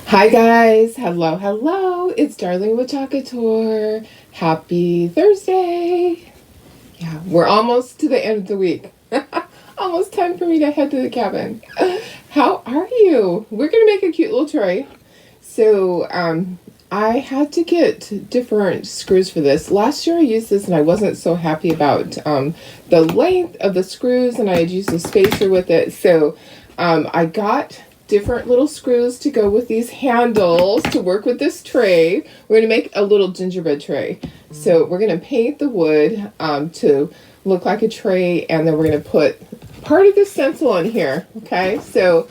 Hi guys, hello, hello. It's Darling with Chakator. Happy Thursday. Yeah, we're almost to the end of the week. Almost time for me to head to the cabin. How are you? We're gonna make a cute little tray. So, I had to get different screws for this. Last year I used this and I wasn't so happy about the length of the screws, and I had used a spacer with it. So, I got different little screws to go with these handles to work with this tray. We're going to make a little gingerbread tray. So we're going to paint the wood to look like a tray, and then we're going to put part of the stencil on here. Okay, so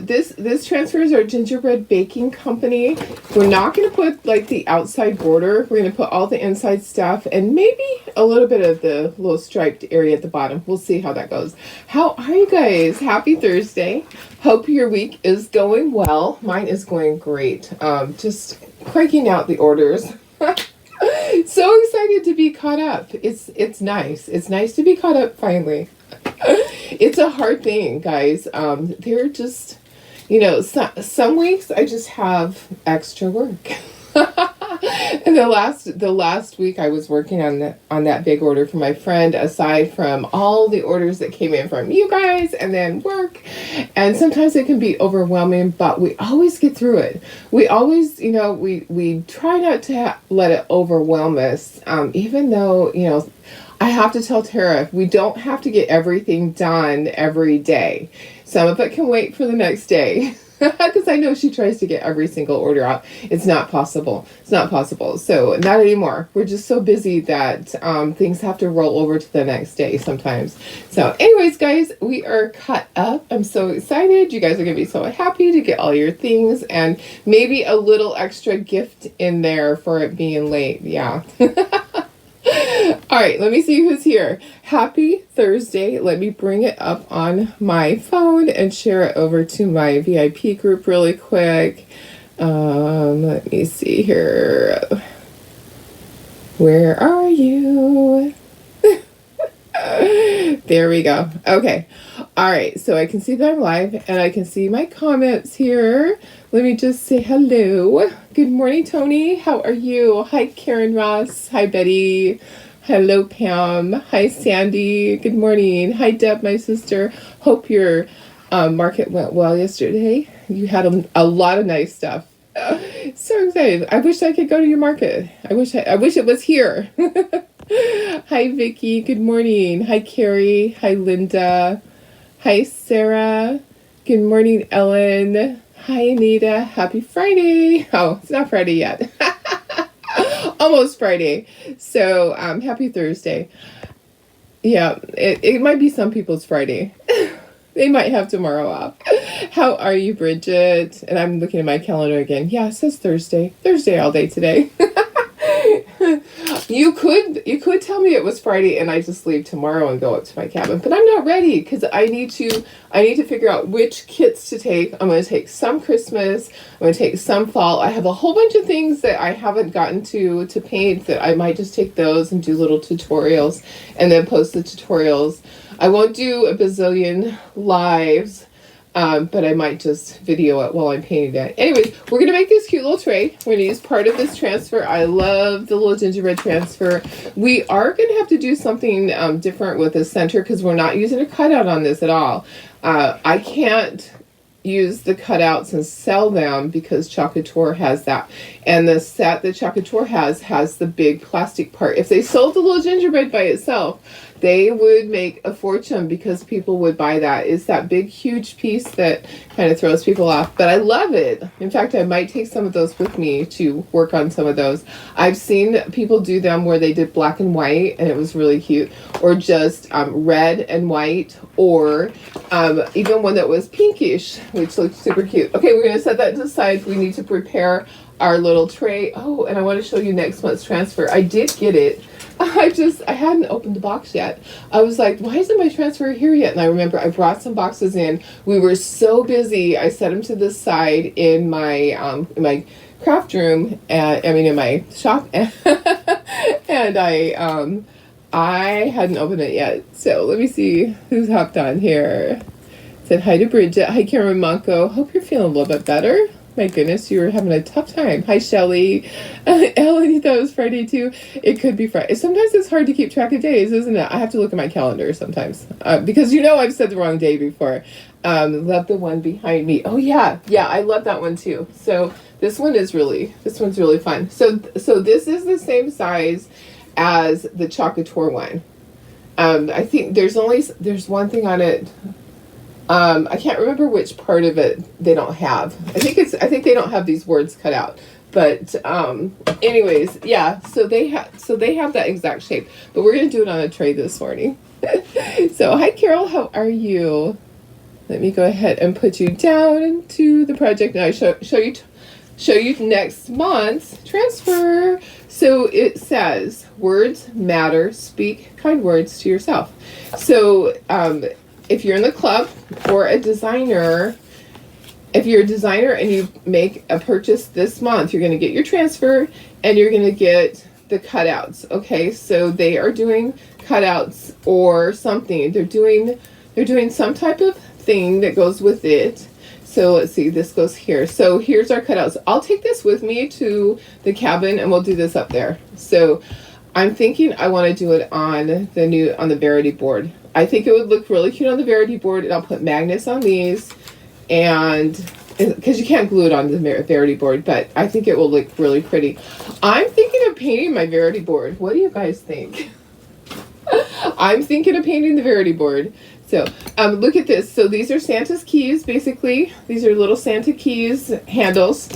this transfers our gingerbread baking company. We're not going to put like the outside border. We're going to put all the inside stuff and maybe a little bit of the little striped area at the bottom. We'll see how that goes. How are you guys? Happy Thursday. Hope your week is going well. Mine is going great. Just cranking out the orders. So excited to be caught up. It's nice. It's nice to be caught up finally. It's a hard thing, guys. They're just, some weeks I just have extra work. And the last week I was working on that big order for my friend, aside from all the orders that came in from you guys and then work. And sometimes it can be overwhelming, but we always get through it. We always, we try not to let it overwhelm us, even though, I have to tell Tara, we don't have to get everything done every day. Some of it can wait for the next day. Because I know she tries to get every single order out. It's not possible. It's not possible. So, not anymore. We're just so busy that things have to roll over to the next day sometimes. So, anyways, guys, we are caught up. I'm so excited. You guys are going to be so happy to get all your things, and maybe a little extra gift in there for it being late. Yeah. All right, let me see who's here. Happy Thursday. Let me bring it up on my phone and share it over to my VIP group really quick. Let me see here. Where are you? There we go. Okay. All right. So I can see that I'm live and I can see my comments here. Let me just say hello. Good morning, Tony. How are you? Hi, Karen Ross. Hi, Betty. Hello, Pam. Hi, Sandy. Good morning. Hi, Deb, my sister. Hope your market went well yesterday. You had a lot of nice stuff. So excited. I wish I could go to your market. I wish it was here. Hi, Vicky. Good morning. Hi, Carrie. Hi, Linda. Hi, Sarah. Good morning, Ellen. Hi, Anita. Happy Friday. Oh, it's not Friday yet. Almost Friday. So, happy Thursday. Yeah, it might be some people's Friday. They might have tomorrow off. How are you, Bridget? And I'm looking at my calendar again. Yeah, it says Thursday. Thursday all day today. You could tell me it was Friday and I just leave tomorrow and go up to my cabin, but I'm not ready because I need to figure out which kits to take. I'm going to take some Christmas. I'm going to take some fall. I have a whole bunch of things that I haven't gotten to paint that I might just take those and do little tutorials and then post the tutorials. I won't do a bazillion lives. But I might just video it while I'm painting it. Anyways, we're going to make this cute little tray. We're going to use part of this transfer. I love the little gingerbread transfer. We are going to have to do something different with the center because we're not using a cutout on this at all. I can't use the cutouts and sell them because Chakator has that. And the set that Chakator has the big plastic part. If they sold the little gingerbread by itself, they would make a fortune because people would buy that. It's that big, huge piece that kind of throws people off. But I love it. In fact, I might take some of those with me to work on some of those. I've seen people do them where they did black and white, and it was really cute. Or just red and white, or even one that was pinkish, which looked super cute. Okay, we're going to set that to the side. We need to prepare our little tray. Oh, and I want to show you next month's transfer. I did get it. I hadn't opened the box yet. I was like, why isn't my transfer here yet? And I remember I brought some boxes in. We were so busy. I set them to the side in my craft room, in my shop. And I hadn't opened it yet. So let me see who's hopped on here. Said hi to Bridget. Hi, Karen Monko. Hope you're feeling a little bit better. My goodness, you were having a tough time. Hi, Shelly. Ellen, you thought it was Friday too? It could be Friday. Sometimes it's hard to keep track of days, isn't it? I have to look at my calendar sometimes. Because I've said the wrong day before. Love the one behind me. Oh, yeah. Yeah, I love that one too. So this one's really fun. So this is the same size as the Chocator one. I think there's one thing on it. I can't remember which part of it they don't have. I think they don't have these words cut out. But anyways, yeah. So they have that exact shape. But we're gonna do it on a tray this morning. So hi, Carol. How are you? Let me go ahead and put you down into the project. Now I show you next month's transfer. So it says, words matter, speak kind words to yourself. So if you're in the club or a designer, if you're a designer and you make a purchase this month, you're going to get your transfer and you're going to get the cutouts. Okay, so they are doing cutouts or something. They're doing some type of thing that goes with it. So let's see, this goes here. So here's our cutouts. I'll take this with me to the cabin and we'll do this up there. So I'm thinking I want to do it on the Verity board. I think it would look really cute on the Verity board, and I'll put magnets on these, and because you can't glue it on the Verity board, but I think it will look really pretty. I'm thinking of painting my Verity board. What do you guys think? I'm thinking of painting the Verity board. So look at this. So these are Santa's keys, basically. These are little Santa keys handles.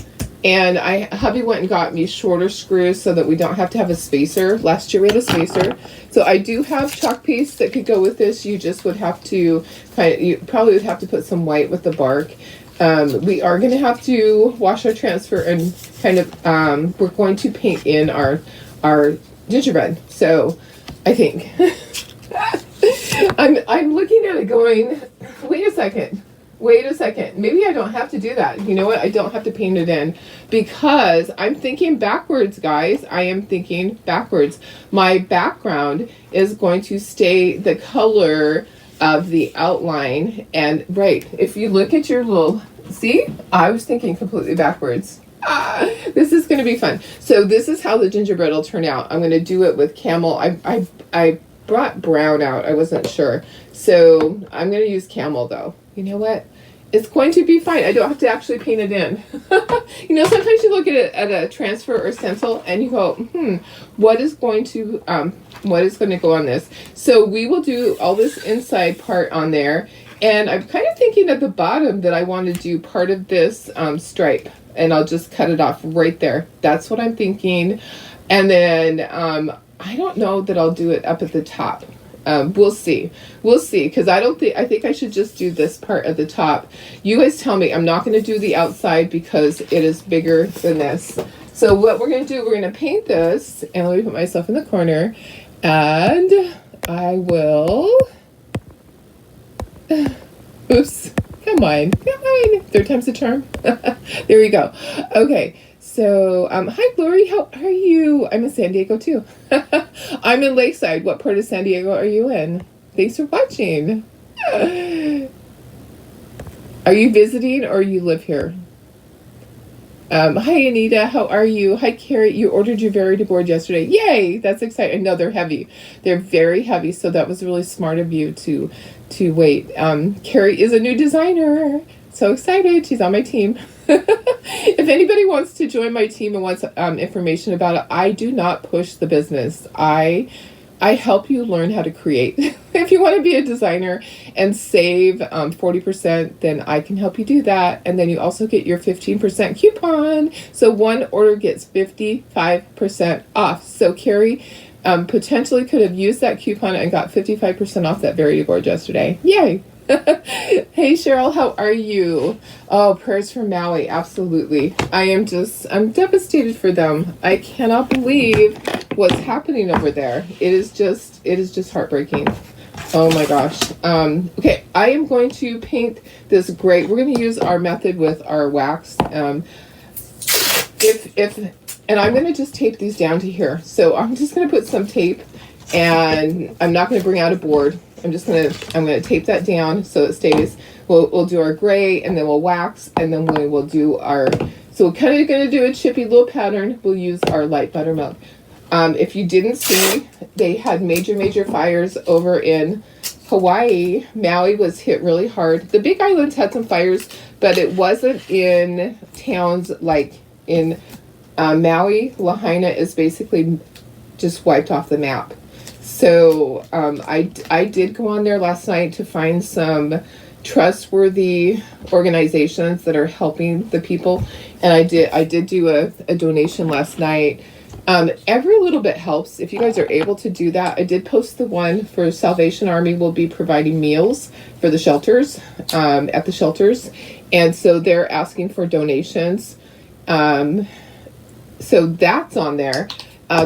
And hubby went and got me shorter screws so that we don't have to have a spacer. Last year we had a spacer. So I do have chalk paste that could go with this. You just would have to you probably would have to put some white with the bark. We are going to have to wash our transfer and kind of we're going to paint in our gingerbread. So I think I'm looking at it going, wait a second. Maybe I don't have to do that. You know what? I don't have to paint it in because I'm thinking backwards, guys. I am thinking backwards. My background is going to stay the color of the outline. And right, if you look at your little, see, I was thinking completely backwards. This is going to be fun. So this is how the gingerbread will turn out. I'm going to do it with camel. I brought brown out. I wasn't sure. So I'm going to use camel though. You know what? It's going to be fine. I don't have to actually paint it in. Sometimes you look at it at a transfer or stencil and you go, what is going to go on this? So we will do all this inside part on there. And I'm kind of thinking at the bottom that I want to do part of this stripe, and I'll just cut it off right there. That's what I'm thinking. And then I don't know that I'll do it up at the top. We'll see, because I think I should just do this part at the top. You guys tell me. I'm not going to do the outside because it is bigger than this. So what we're going to do, we're going to paint this, and let me put myself in the corner, and I will, oops, come on, third time's the charm. There we go. Okay. So, hi, Glory. How are you? I'm in San Diego, too. I'm in Lakeside. What part of San Diego are you in? Thanks for watching. Are you visiting or you live here? Hi, Anita. How are you? Hi, Carrie. You ordered your Verity board yesterday. Yay! That's exciting. No, they're heavy. They're very heavy, so that was really smart of you to wait. Carrie is a new designer. So excited. She's on my team. If anybody wants to join my team and wants information about it, I do not push the business. I help you learn how to create. If you want to be a designer and save 40%, then I can help you do that. And then you also get your 15% coupon. So one order gets 55% off. So Carrie potentially could have used that coupon and got 55% off that Verity board yesterday. Yay! Hey Cheryl, how are you? Oh, prayers for Maui, absolutely. I'm devastated for them. I cannot believe what's happening over there. It is just heartbreaking. Oh my gosh. Okay, I am going to paint this gray. We're going to use our method with our wax. And I'm going to just tape these down to here. So I'm just going to put some tape, and I'm not going to bring out a board. I'm going to tape that down so it stays. we'll do our gray, and then we'll wax, and then we will do our, so we're kind of going to do a chippy little pattern. We'll use our light buttermilk. If you didn't see, they had major fires over in Hawaii. Maui was hit really hard. The big islands had some fires, but it wasn't in towns like in Maui. Lahaina is basically just wiped off the map. So I did go on there last night to find some trustworthy organizations that are helping the people, and I did do a donation last night. Every little bit helps. If you guys are able to do that, I did post the one for Salvation Army will be providing meals for the shelters, at the shelters. And so they're asking for donations. So that's on there.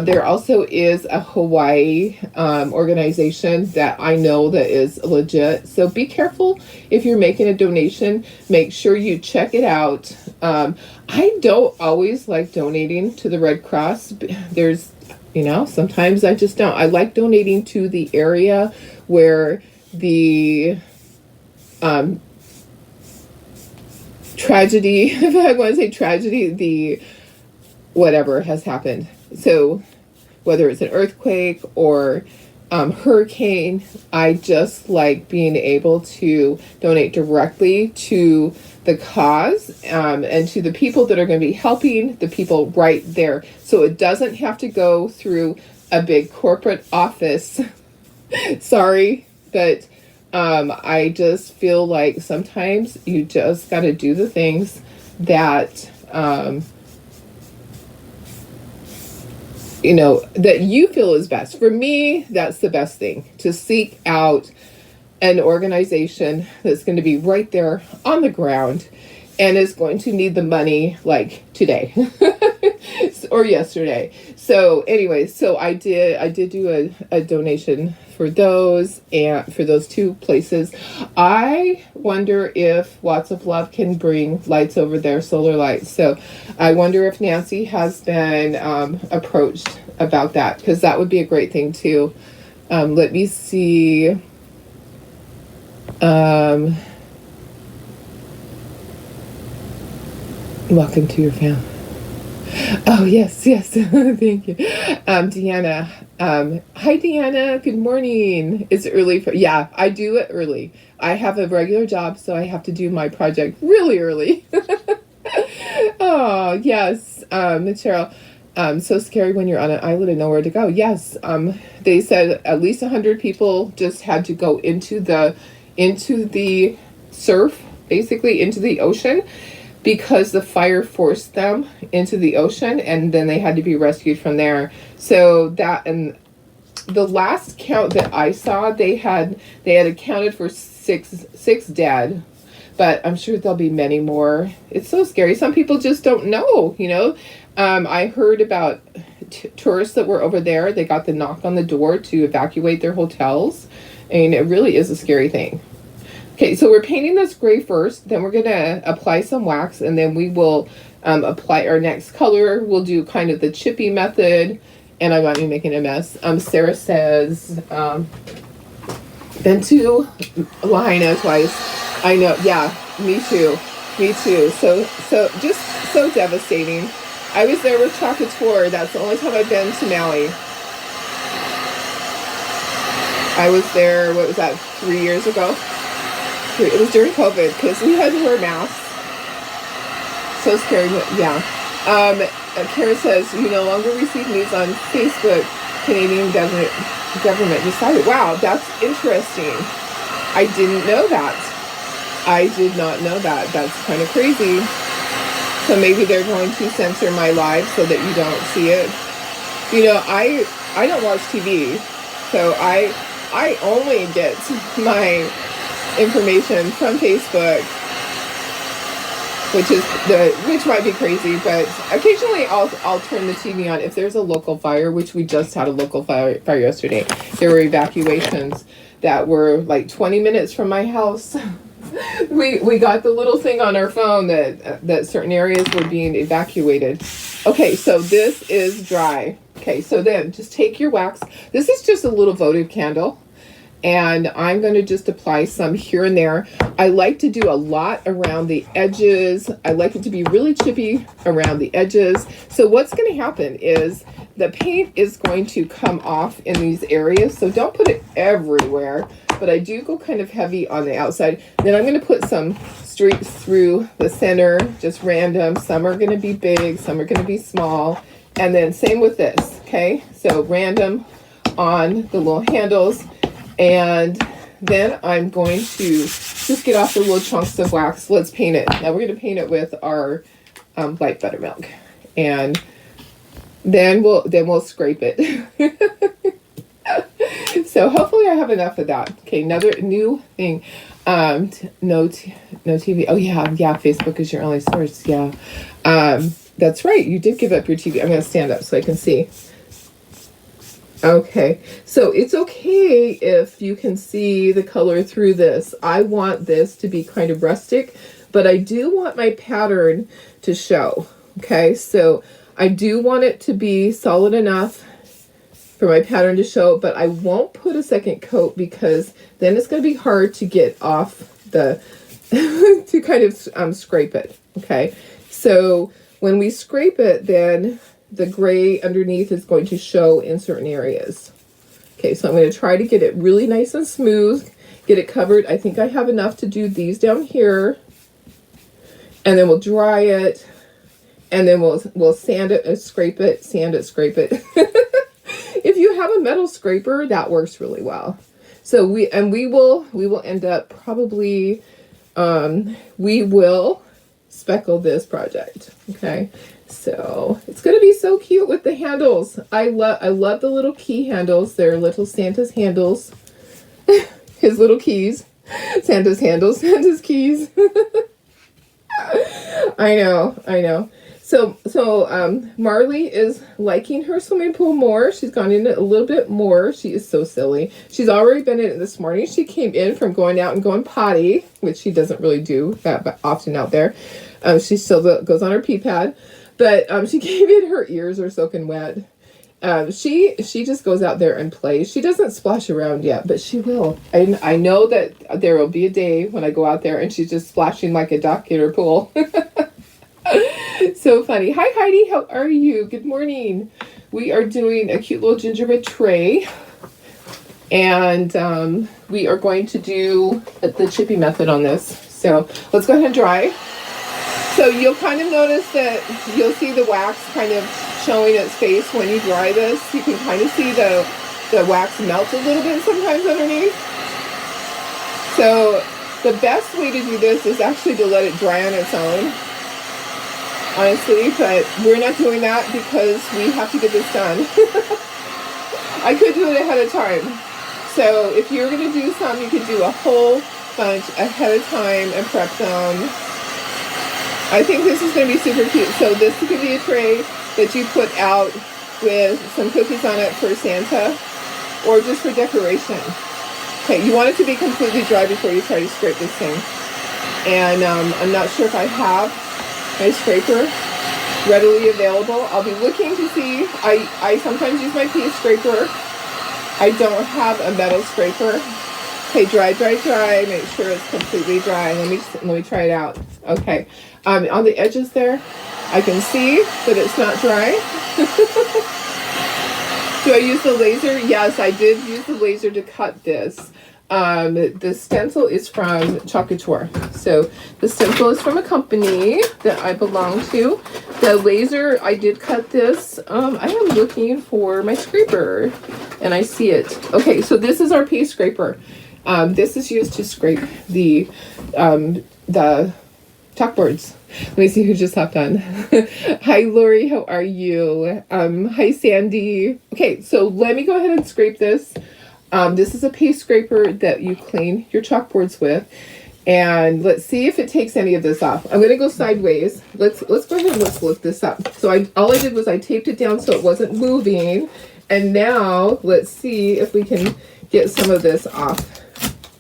There also is a Hawaii organization that I know that is legit. So be careful if you're making a donation. Make sure you check it out. I don't always like donating to the Red Cross. There's, sometimes I just don't. I like donating to the area where the tragedy, if I want to say tragedy, the whatever has happened. So whether it's an earthquake or hurricane, I just like being able to donate directly to the cause and to the people that are going to be helping the people right there. So it doesn't have to go through a big corporate office. Sorry, but I just feel like sometimes you just got to do the things that that you feel is best. For me, that's the best thing, to seek out an organization that's going to be right there on the ground and is going to need the money like today or yesterday. So anyway, so I did do a donation for those, and for those two places. I wonder if Watts of Love can bring lights over there, solar lights. So I wonder if Nancy has been approached about that, because that would be a great thing too. Let me see. Welcome to your family. Oh, yes. Thank you. Deanna. Hi, Deanna. Good morning. It's early. Yeah, I do it early. I have a regular job, so I have to do my project really early. Oh, yes. Cheryl. So scary when you're on an island and nowhere to go. Yes. They said at least 100 people just had to go into the surf, basically into the ocean, because the fire forced them into the ocean, and then they had to be rescued from there. So that, and the last count that I saw, they had accounted for six dead, but I'm sure there'll be many more. It's so scary. Some people just don't know, I heard about tourists that were over there. They got the knock on the door to evacuate their hotels. And it really is a scary thing. Okay, so we're painting this gray first, then we're going to apply some wax, and then we will apply our next color. We'll do kind of the chippy method, and I might be making a mess. Sarah says, been to Lahaina twice. I know, yeah, me too. So just so devastating. I was there with Chakator. That's the only time I've been to Maui. I was there, what was that, 3 years ago? It was during COVID, because we had to wear masks. So scary, yeah. Kara says, you no longer receive news on Facebook. Canadian government decided. Wow, that's interesting. I didn't know that. I did not know that. That's kind of crazy. So maybe they're going to censor my live so that you don't see it. I don't watch TV, so I only get my information from Facebook, which might be crazy, but occasionally I'll turn the TV on if there's a local fire, which we just had a local fire yesterday. There were evacuations that were like 20 minutes from my house. We got the little thing on our phone that certain areas were being evacuated. Okay, so this is dry. Okay, so then just take your wax. This is just a little votive candle. And I'm going to just apply some here and there. I like to do a lot around the edges. I like it to be really chippy around the edges. So what's going to happen is the paint is going to come off in these areas. So don't put it everywhere, but I do go kind of heavy on the outside. Then I'm going to put some streaks through the center, just random. Some are going to be big, some are going to be small. And then same with this, okay? So random on the little handles. And then I'm going to just get off the little chunks of wax. Let's paint it. Now we're going to paint it with our light buttermilk. And then we'll scrape it. So hopefully I have enough of that. Okay, another new thing. No TV. Oh yeah, Facebook is your only source. Yeah. That's right. You did give up your TV. I'm going to stand up so I can see. Okay, so it's okay if you can see the color through this. I want this to be kind of rustic, but I do want my pattern to show. Okay, so I do want it to be solid enough for my pattern to show, but I won't put a second coat because then it's going to be hard to get off the, to kind of scrape it. Okay, so when we scrape it, then the gray underneath is going to show in certain areas. Okay, so I'm going to try to get it really nice and smooth, get it covered. I think I have enough to do these down here, and then we'll dry it, and then we'll sand it, scrape it, sand it, scrape it. If you have a metal scraper, that works really well. So we will end up probably we will speckle this project. Okay. So it's going to be so cute with the handles. I love the little key handles. They're little Santa's handles. His little keys. Santa's handles, Santa's keys. I know. So Marley is liking her swimming pool more. She's gone in it a little bit more. She is so silly. She's already been in it this morning. She came in from going out and going potty, which she doesn't really do that often out there. She still goes on her pee pad. But she came in, her ears are soaking wet. She just goes out there and plays. She doesn't splash around yet, but she will. I know that there will be a day when I go out there and she's just splashing like a duck in her pool. So funny. Hi, Heidi. How are you? Good morning. We are doing a cute little gingerbread tray. And we are going to do the chippy method on this. So let's go ahead and dry. So you'll kind of notice that you'll see the wax kind of showing its face when you dry this. You can kind of see the wax melt a little bit sometimes underneath. So the best way to do this is actually to let it dry on its own, honestly, but we're not doing that because we have to get this done. I could do it ahead of time. So if you're going to do some, you could do a whole bunch ahead of time and prep them. I think this is going to be super cute. So this could be a tray that you put out with some cookies on it for Santa or just for decoration. Okay, you want it to be completely dry before you try to scrape this thing. And I'm not sure if I have my scraper readily available. I'll be looking to see. I sometimes use my pea scraper. I don't have a metal scraper. Okay, dry. Make sure it's completely dry. Let me try it out. Okay. On the edges there, I can see that it's not dry. Do I use the laser? Yes, I did use the laser to cut this. The stencil is from Chocateur. So the stencil is from a company that I belong to. The laser, I did cut this. I am looking for my scraper and I see it. Okay, so this is our pea scraper. This is used to scrape the chalkboards. Let me see who just hopped on. Hi, Lori. How are you? Hi, Sandy. Okay, so let me go ahead and scrape this. This is a paste scraper that you clean your chalkboards with. And let's see if it takes any of this off. I'm going to go sideways. Let's go ahead and let's look this up. So all I did was I taped it down so it wasn't moving. And now let's see if we can get some of this off.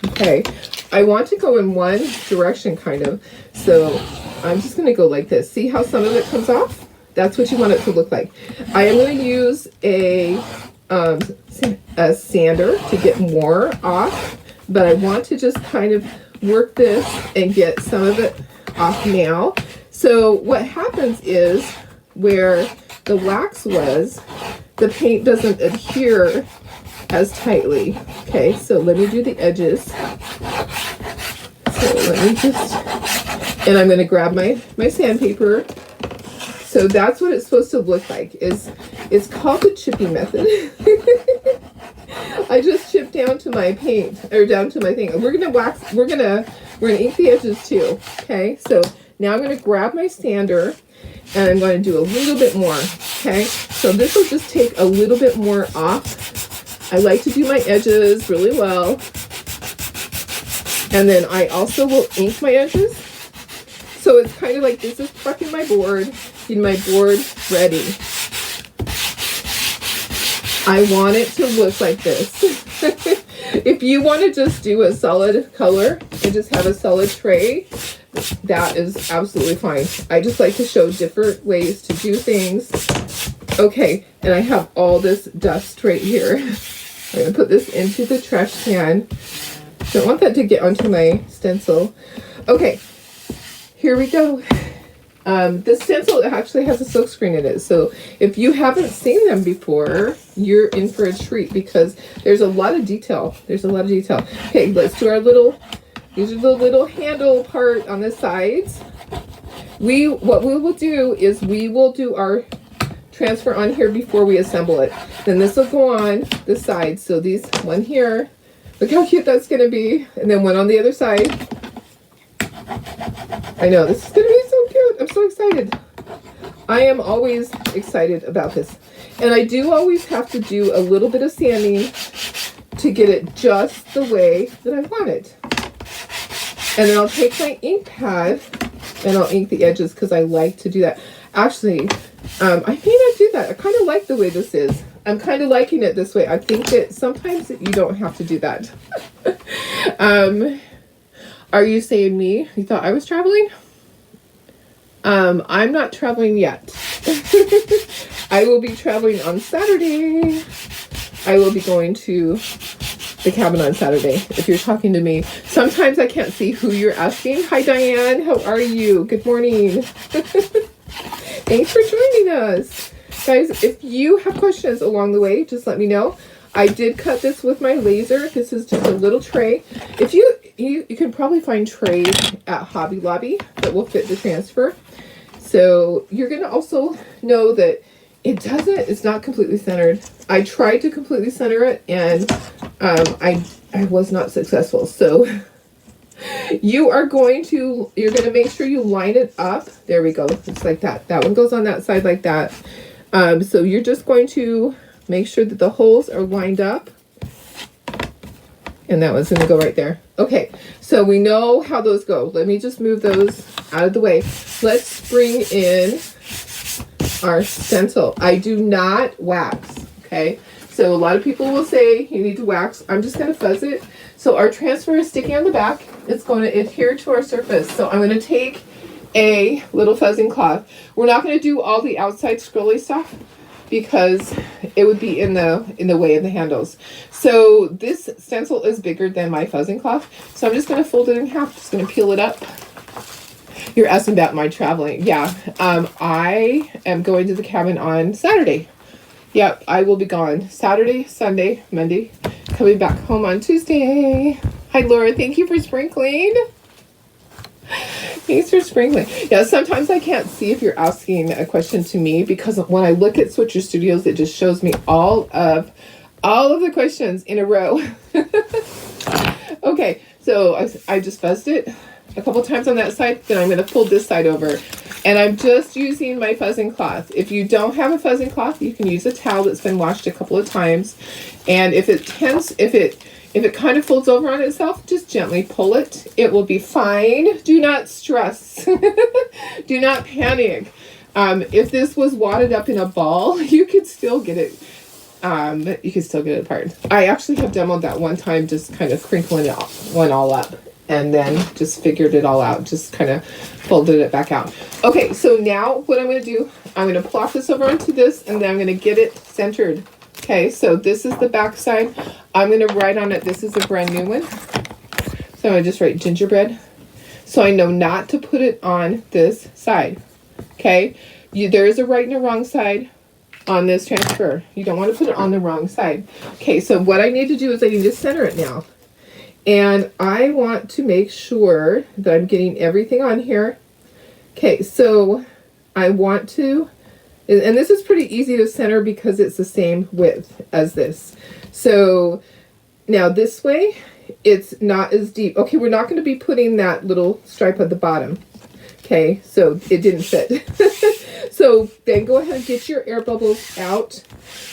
Okay, I want to go in one direction kind of. So I'm just going to go like this. See how some of it comes off? That's what you want it to look like. I am going to use a a sander to get more off, but I want to just kind of work this and get some of it off now. So what happens is where the wax was, the paint doesn't adhere as tightly. Okay, so let me do the edges. So let me just, and I'm going to grab my sandpaper. So that's what it's supposed to look like. It's called the chipping method. I just chipped down to my paint, or down to my thing. We're gonna wax. We're gonna ink the edges too. Okay. So now I'm gonna grab my sander, and I'm going to do a little bit more. Okay. So this will just take a little bit more off. I like to do my edges really well, and then I also will ink my edges. So it's kind of like this is prepping my board, getting my board ready. I want it to look like this. If you want to just do a solid color and just have a solid tray, that is absolutely fine. I just like to show different ways to do things. Okay, and I have all this dust right here. I'm going to put this into the trash can. Don't want that to get onto my stencil. Okay, here we go. This stencil actually has a silk screen in it, so if you haven't seen them before, you're in for a treat because there's a lot of detail. There's a lot of detail. Okay, let's do our little, these are the little handle part on the sides. What we will do is we will do our transfer on here before we assemble it. Then this will go on the sides. So these, one here, look how cute that's going to be, and then one on the other side. I know, this is going to be so cute. I'm so excited. I am always excited about this. And I do always have to do a little bit of sanding to get it just the way that I want it. And then I'll take my ink pad and I'll ink the edges because I like to do that. Actually, I may not do that. I kind of like the way this is. I'm kind of liking it this way. I think that sometimes you don't have to do that. Are you saying me? You thought I was traveling? I'm not traveling yet. I will be traveling on Saturday. I will be going to the cabin on Saturday. If you're talking to me, sometimes I can't see who you're asking. Hi, Diane. How are you? Good morning. Thanks for joining us. Guys, if you have questions along the way, just let me know. I did cut this with my laser. This is just a little tray. If you can probably find trays at Hobby Lobby that will fit the transfer. So you're going to also know that it's not completely centered. I tried to completely center it and I was not successful. So you're going to make sure you line it up. There we go. Just like that. That one goes on that side like that. So you're just going to make sure that the holes are lined up. And that one's going to go right there. Okay, so we know how those go. Let me just move those out of the way. Let's bring in our stencil. I do not wax, okay? So a lot of people will say you need to wax. I'm just going to fuzz it. So our transfer is sticky on the back. It's going to adhere to our surface. So I'm going to take a little fuzzing cloth. We're not going to do all the outside scrolly stuff because it would be in the way of the handles. So this stencil is bigger than my fuzzing cloth. So I'm just going to fold it in half. Just going to peel it up. You're asking about my traveling. Yeah, I am going to the cabin on Saturday. Yep, I will be gone Saturday, Sunday, Monday, coming back home on Tuesday. Hi, Laura. Thank you for sprinkling. Thanks for sprinkling. Yeah, sometimes I can't see if you're asking a question to me because when I look at Switcher Studios, it just shows me all of the questions in a row. Okay, so I just fuzzed it a couple times on that side. Then I'm going to fold this side over. And I'm just using my fuzzing cloth. If you don't have a fuzzing cloth, you can use a towel that's been washed a couple of times. And if it kind of folds over on itself, just gently pull it. It will be fine. Do not stress. Do not panic. If this was wadded up in a ball, you could still get it. You can still get it apart. I actually have demoed that one time, just kind of crinkling one all up. And then just figured it all out. Just kind of folded it back out. Okay, so now what I'm going to do, I'm going to plop this over onto this, and then I'm going to get it centered. Okay, so this is the back side. I'm going to write on it, this is a brand new one. So I'm going to just write gingerbread. So I know not to put it on this side. Okay, there is a right and a wrong side on this transfer. You don't want to put it on the wrong side. Okay, so what I need to do is I need to center it now. And I want to make sure that I'm getting everything on here. Okay, so I want to, and this is pretty easy to center because it's the same width as this. So now this way, it's not as deep. Okay, we're not going to be putting that little stripe at the bottom. Okay, so it didn't fit. So then go ahead and get your air bubbles out.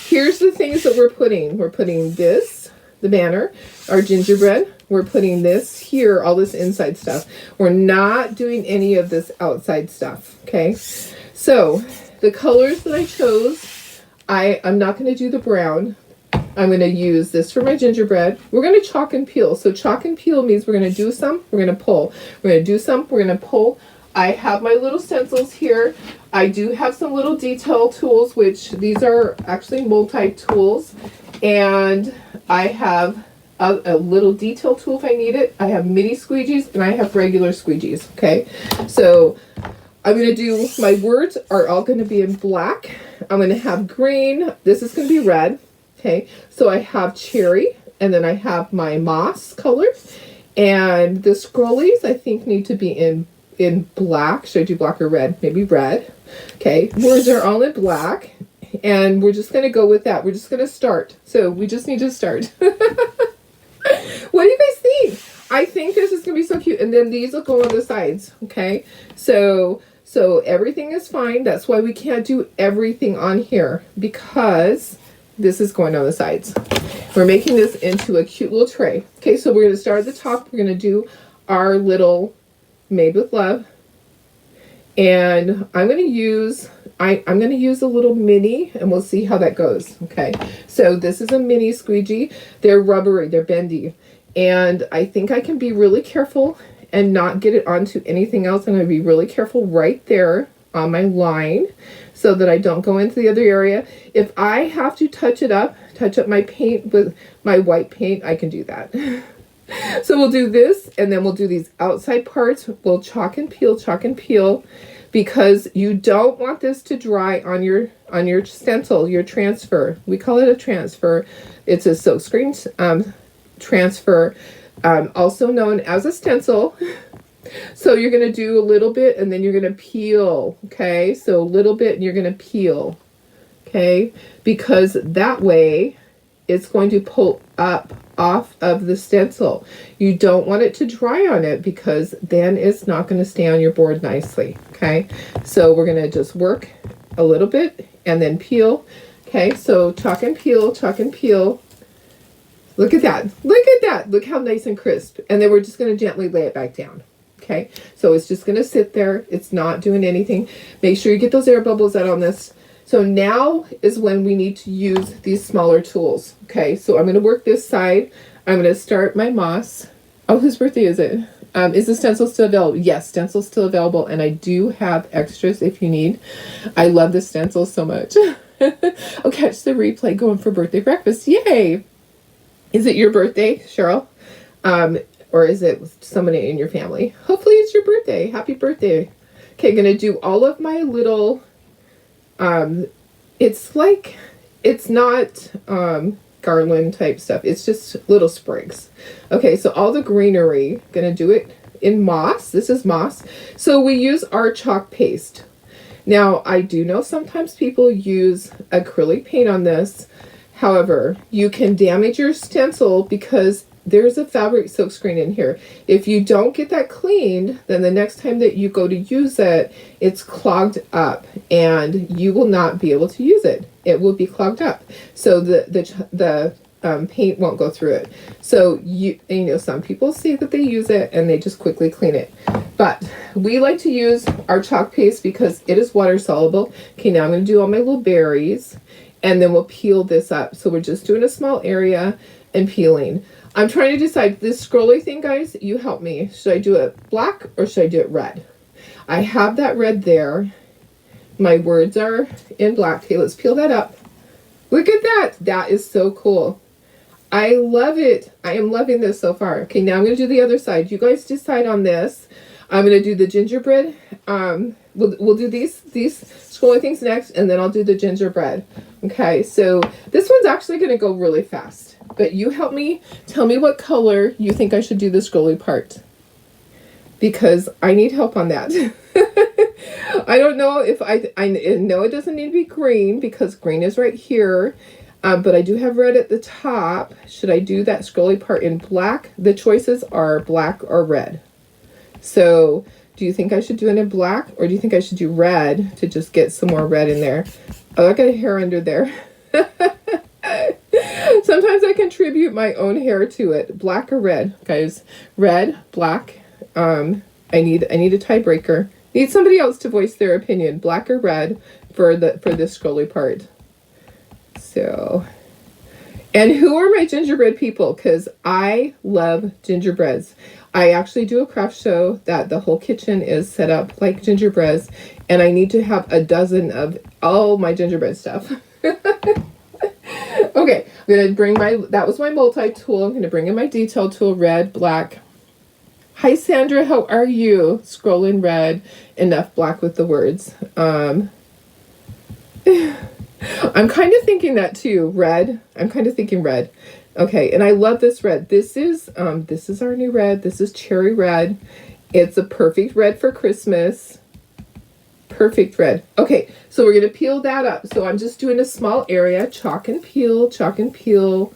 Here's the things that we're putting. We're putting this, the banner, our gingerbread. We're putting this here, all this inside stuff. We're not doing any of this outside stuff, okay? So the colors that I chose, I'm not going to do the brown. I'm going to use this for my gingerbread. We're going to chalk and peel. So chalk and peel means we're going to do some, we're going to pull. We're going to do some, we're going to pull. I have my little stencils here. I do have some little detail tools, which these are actually multi-tools. And I have a little detail tool if I need it. I have mini squeegees and I have regular squeegees, okay? So I'm going to do, my words are all going to be in black. I'm going to have green. This is going to be red, okay? So I have cherry, and then I have my moss color. And the scrollies, I think, need to be in black. Should I do black or red? Maybe red. Okay, words are all in black, and we're just going to go with that. We're just going to start. So we just need to start. What do you guys think? I think this is going to be so cute. And then these will go on the sides, okay? So everything is fine. That's why we can't do everything on here, because this is going on the sides. We're making this into a cute little tray. Okay, so we're going to start at the top. We're going to do our little Made with Love, and I'm going to use a little mini, and we'll see how that goes. Okay, so this is a mini squeegee. They're rubbery, they're bendy, and I think I can be really careful and not get it onto anything else. I'm going to be really careful right there on my line so that I don't go into the other area. If I have to touch up my paint with my white paint, I can do that. So we'll do this, and then we'll do these outside parts. We'll chalk and peel, because you don't want this to dry on your stencil, your transfer. We call it a transfer. It's a silkscreen transfer, also known as a stencil. So you're going to do a little bit, and then you're going to peel, okay? So a little bit, and you're going to peel, okay? Because that way, it's going to pull up off of the stencil. You don't want it to dry on it, because then it's not going to stay on your board nicely, okay? So we're going to just work a little bit and then peel, okay? So chalk and peel. Look at that. Look how nice and crisp. And then we're just going to gently lay it back down, okay? So it's just going to sit there. It's not doing anything. Make sure you get those air bubbles out on this. So now is when we need to use these smaller tools. Okay, so I'm going to work this side. I'm going to start my moss. Oh, whose birthday is it? Is the stencil still available? Yes, stencil's still available, and I do have extras if you need. I love this stencil so much. Oh, catch the replay going for birthday breakfast. Yay! Is it your birthday, Cheryl? Or is it somebody in your family? Hopefully it's your birthday. Happy birthday. Okay, I'm going to do all of my little... it's not garland type stuff. It's just little sprigs. Okay, so all the greenery, gonna do it in moss. This is moss. So we use our chalk paste. Now, I do know sometimes people use acrylic paint on this. However, you can damage your stencil because there's a fabric silkscreen in here. If you don't get that cleaned, then the next time that you go to use it, it's clogged up and you will not be able to use it. It will be clogged up. So the paint won't go through it. So you know, some people say that they use it and they just quickly clean it. But we like to use our chalk paste because it is water soluble. Okay, now I'm going to do all my little berries and then we'll peel this up. So we're just doing a small area and peeling. I'm trying to decide this scrolly thing, guys. You help me. Should I do it black or should I do it red? I have that red there. My words are in black. Okay, let's peel that up. Look at that. That is so cool. I love it. I am loving this so far. Okay, now I'm going to do the other side. You guys decide on this. I'm going to do the gingerbread. We'll do these scrolly things next, and then I'll do the gingerbread. Okay, so this one's actually going to go really fast. But you help me. Tell me what color you think I should do the scrolly part, because I need help on that. I don't know if I know it doesn't need to be green because green is right here. But I do have red at the top. Should I do that scrolly part in black? The choices are black or red. So do you think I should do it in black, or do you think I should do red to just get some more red in there? Oh, I got a hair under there. Sometimes I contribute my own hair to it. Black or red, guys? Red, black. I need a tiebreaker. Need somebody else to voice their opinion. Black or red for this scrolly part. So, and who are my gingerbread people? Because I love gingerbreads. I actually do a craft show that the whole kitchen is set up like gingerbreads, and I need to have a dozen of all my gingerbread stuff. Okay, I'm going to bring that was my multi-tool. I'm going to bring in my detail tool, red, black. Hi, Sandra, how are you? Scrolling red, enough black with the words. I'm kind of thinking that too, red. I'm kind of thinking red. Okay, and I love this red. This is our new red. This is cherry red. It's a perfect red for Christmas. Perfect red. Okay, so we're going to peel that up. So I'm just doing a small area. Chalk and peel, chalk and peel.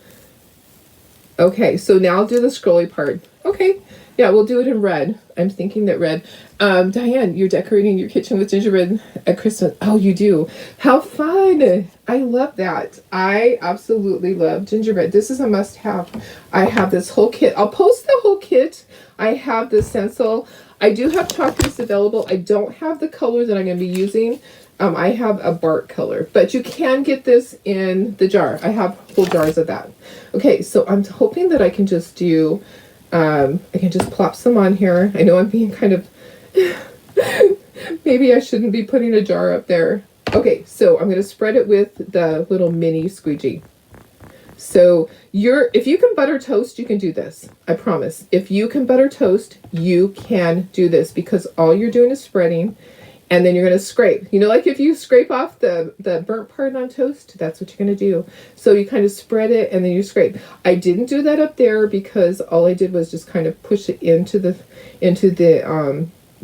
Okay, so now I'll do the scrolly part. Okay, yeah, we'll do it in red. I'm thinking that red. Diane, you're decorating your kitchen with gingerbread at Christmas. Oh, you do? How fun. I love that. I absolutely love gingerbread. This is a must-have. I have this whole kit. I'll post the whole kit. I have the stencil. I do have chalk piece available. I don't have the color that I'm going to be using. I have a bark color, but you can get this in the jar. I have full jars of that. Okay, so I'm hoping that I can just do, I can just plop some on here. I know I'm being kind of, maybe I shouldn't be putting a jar up there. Okay, so I'm going to spread it with the little mini squeegee. So if you can butter toast, you can do this. I promise. If you can butter toast, you can do this, because all you're doing is spreading, and then you're going to scrape. You know, like if you scrape off the burnt part on toast, that's what you're going to do. So you kind of spread it and then you scrape. I didn't do that up there because all I did was just kind of push it into the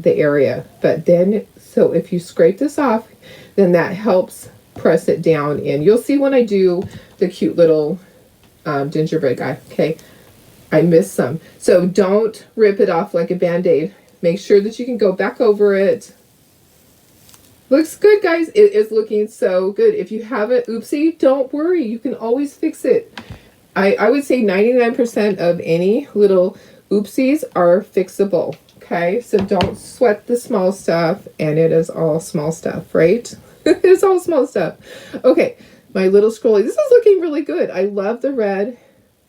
area. But then, so if you scrape this off, then that helps press it down in. You'll see when I do the cute little gingerbread guy. Okay, I missed some. So don't rip it off like a Band-Aid. Make sure that you can go back over it. Looks good, guys. It is looking so good. If you have it, oopsie, don't worry. You can always fix it. I would say 99% of any little oopsies are fixable. Okay, so don't sweat the small stuff, and it is all small stuff, right? It's all small stuff. Okay, my little scrolly. This is looking really good. I love the red.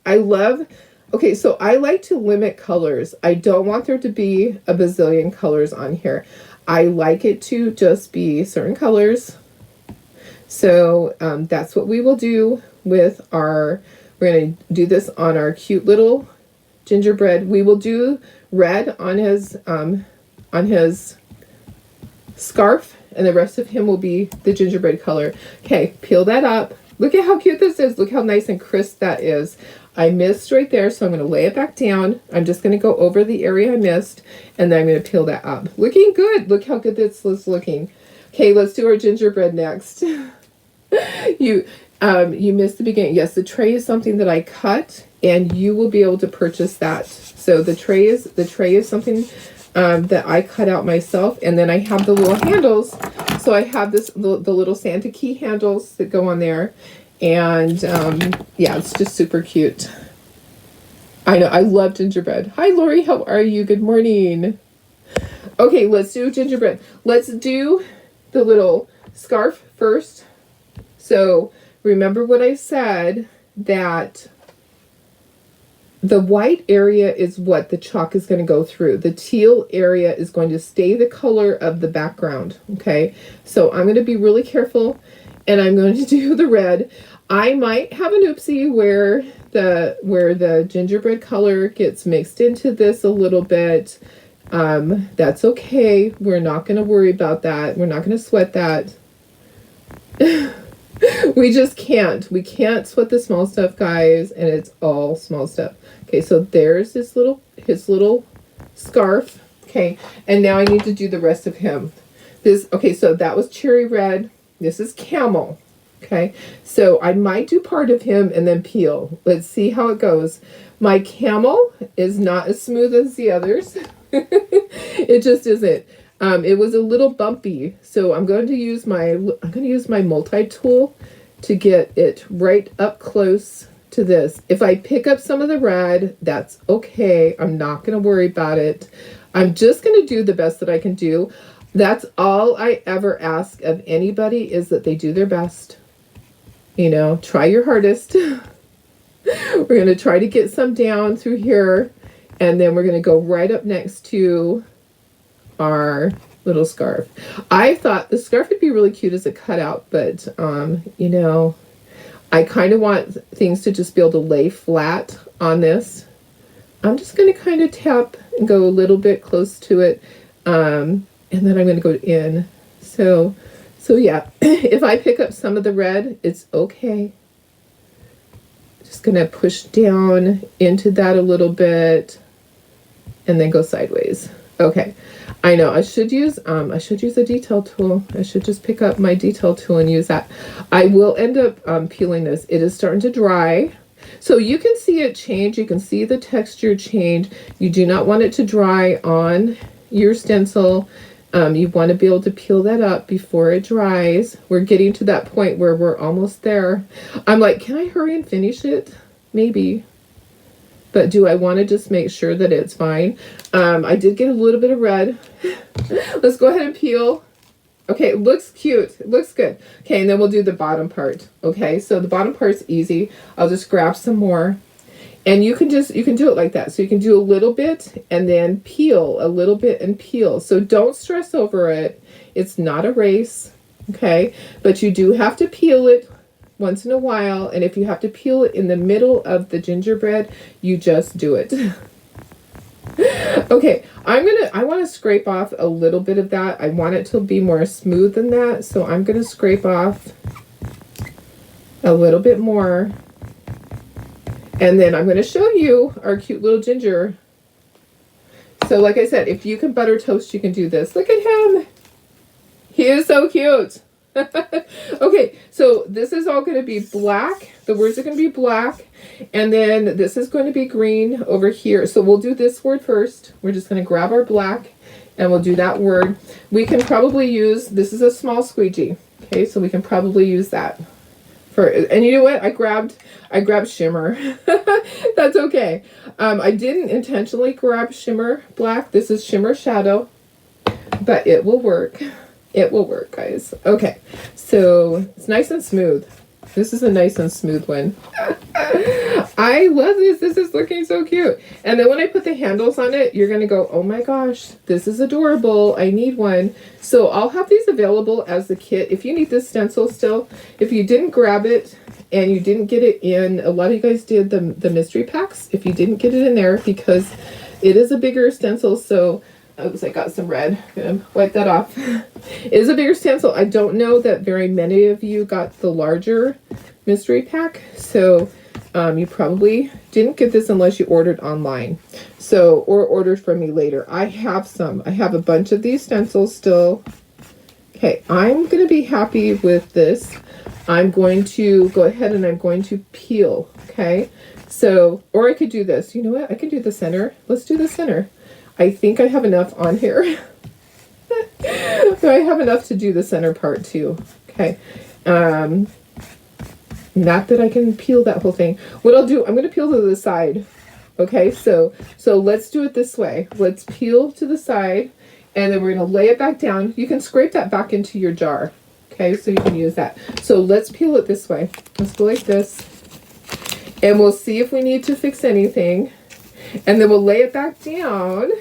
Okay, so I like to limit colors. I don't want there to be a bazillion colors on here. I like it to just be certain colors. So that's what we will do with we're going to do this on our cute little gingerbread. We will do red on his scarf, and the rest of him will be the gingerbread color. Okay, peel that up. Look at how cute this is. Look how nice and crisp that is. I missed right there, so I'm going to lay it back down. I'm just going to go over the area I missed, and then I'm going to peel that up. Looking good. Look how good this is looking. Okay, let's do our gingerbread next. You missed the beginning. Yes, the tray is something that I cut, and you will be able to purchase that. So the tray is something that I cut out myself, and then I have the little handles. So I have the little Santa key handles that go on there. And yeah, it's just super cute. I know, I love gingerbread. Hi, Lori, how are you? Good morning. Okay, let's do gingerbread. Let's do the little scarf first. So remember what I said, that the white area is what the chalk is going to go through. The teal area is going to stay the color of the background. Okay, so I'm going to be really careful and I'm going to do the red. I might have an oopsie where the gingerbread color gets mixed into this a little bit. That's okay. We're not going to worry about that. We're not going to sweat that. We just can't. We can't sweat the small stuff, guys, and it's all small stuff. Okay, so there's his little scarf. Okay, and now I need to do the rest of him. Okay, so that was cherry red. This is camel. Okay, so I might do part of him and then peel. Let's see how it goes. My camel is not as smooth as the others. It just isn't. It was a little bumpy, so I'm going to use my multi-tool to get it right up close to this. If I pick up some of the red, that's okay. I'm not going to worry about it. I'm just going to do the best that I can do. That's all I ever ask of anybody, is that they do their best. You know, try your hardest. We're going to try to get some down through here, and then we're going to go right up next to our little scarf. I thought the scarf would be really cute as a cutout, but you know, I kind of want things to just be able to lay flat on this. I'm just going to kind of tap and go a little bit close to it, and then I'm going to go in. So yeah, if I pick up some of the red, it's okay. Just going to push down into that a little bit and then go sideways. Okay, I know I should use a detail tool. I should just pick up my detail tool and use that. I will end up peeling this. It is starting to dry, so you can see it change. You can see the texture change. You do not want it to dry on your stencil. You want to be able to peel that up before it dries. We're getting to that point where we're almost there. I'm like, can I hurry and finish it? Maybe. But do I want to just make sure that it's fine? I did get a little bit of red. Let's go ahead and peel. Okay, it looks cute. It looks good. Okay, and then we'll do the bottom part. Okay, so the bottom part's easy. I'll just grab some more. And you can do it like that. So you can do a little bit and then peel a little bit and peel. So don't stress over it. It's not a race. Okay, but you do have to peel it once in a while, and if you have to peel it in the middle of the gingerbread, you just do it. Okay, I want to scrape off a little bit of that. I want it to be more smooth than that, so I'm going to scrape off a little bit more, and then I'm going to show you our cute little ginger. So like I said, if you can butter toast, you can do this. Look at him. He is so cute. Okay, so this is all going to be black. The words are going to be black, and then this is going to be green over here. So we'll do this word first. We're just going to grab our black and we'll do that word. We can probably use, this is a small squeegee. Okay, so we can probably use that for, and you know what? I grabbed shimmer. That's okay. I didn't intentionally grab shimmer black. This is shimmer shadow, but it will work. It will work, guys. Okay, so it's nice and smooth. This is a nice and smooth one. I love this. This is looking so cute. And then when I put the handles on it, you're going to go, oh my gosh, this is adorable. I need one. So I'll have these available as the kit. If you need this stencil still, if you didn't grab it and you didn't get it in, a lot of you guys did the mystery packs. If you didn't get it in there, because it is a bigger stencil, so oops, I got some red. I'm gonna wipe that off. It is a bigger stencil. I don't know that very many of you got the larger mystery pack, so you probably didn't get this unless you ordered online. So, or ordered from me later. I have some. I have a bunch of these stencils still. Okay, I'm gonna be happy with this. I'm going to go ahead and I'm going to peel. Okay, so, or I could do this. You know what? I could do the center. Let's do the center. I think I have enough on here. So I have enough to do the center part too. Okay. Not that I can peel that whole thing. What I'll do, I'm going to peel to the side. Okay, so let's do it this way. Let's peel to the side, and then we're going to lay it back down. You can scrape that back into your jar. Okay, so you can use that. So let's peel it this way. Let's go like this, and we'll see if we need to fix anything. And then we'll lay it back down.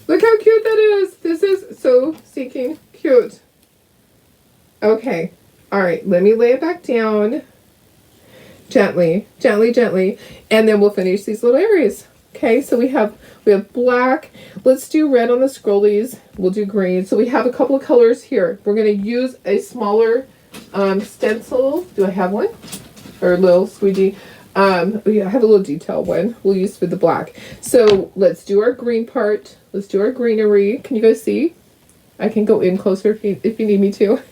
Look how cute that is. This is so stinking cute. Okay. All right. Let me lay it back down. Gently, gently, gently. And then we'll finish these little areas. Okay, so we have black. Let's do red on the scrollies. We'll do green. So we have a couple of colors here. We're going to use a smaller stencil. Do I have one? Or a little squeegee? Yeah, I have a little detail one we'll use for the black. So let's do our green part. Let's do our greenery. Can you guys see? I can go in closer if you need me to.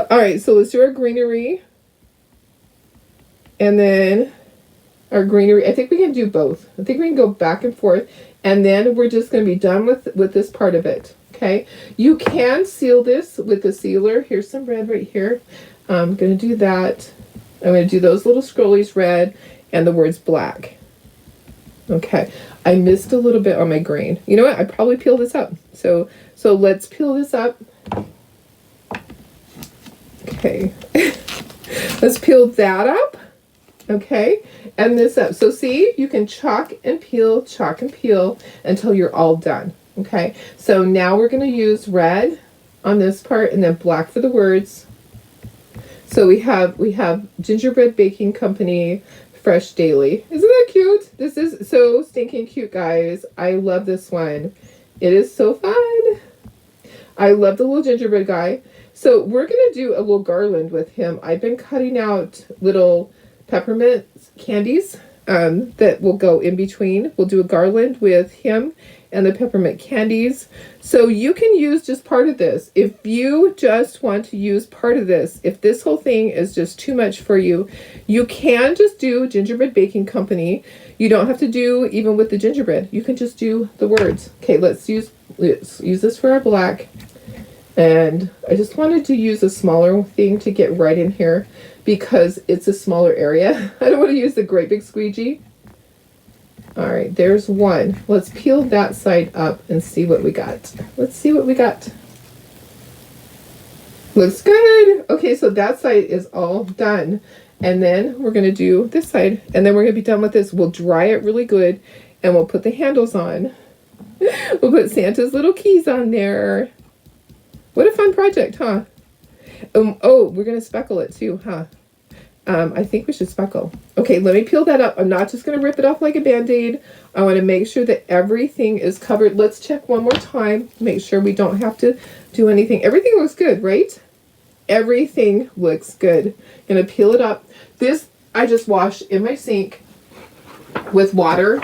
All right, so let's do our greenery. And then our greenery. I think we can do both. I think we can go back and forth. And then we're just going to be done with this part of it. Okay. You can seal this with the sealer. Here's some red right here. I'm going to do that. I'm going to do those little scrollies red and the words black. Okay. I missed a little bit on my green. You know what? I probably peeled this up. So let's peel this up. Okay. Let's peel that up. Okay, and this up. So see, you can chalk and peel until you're all done. Okay, so now we're going to use red on this part and then black for the words. So we have Gingerbread Baking Company Fresh Daily. Isn't that cute? This is so stinking cute, guys. I love this one. It is so fun. I love the little gingerbread guy. So we're going to do a little garland with him. I've been cutting out little peppermint candies that will go in between. We'll do a garland with him and the peppermint candies. So you can use just part of this. If you just want to use part of this, if this whole thing is just too much for you, you can just do Gingerbread Baking Company. You don't have to do even with the gingerbread. You can just do the words. Okay, let's use this for our black. And I just wanted to use a smaller thing to get right in here because it's a smaller area. I don't want to use the great big squeegee. All right, there's one. Let's peel that side up and see what we got. Let's see what we got. Looks good. Okay, so that side is all done. And then we're going to do this side. And then we're going to be done with this. We'll dry it really good. And we'll put the handles on. We'll put Santa's little keys on there. What a fun project, huh? Oh, we're going to speckle it too, huh? I think we should speckle. Okay, let me peel that up. I'm not just going to rip it off like a Band-Aid. I want to make sure that everything is covered. Let's check one more time. Make sure we don't have to do anything. Everything looks good, right? Everything looks good. Going to peel it up. This I just washed in my sink with water.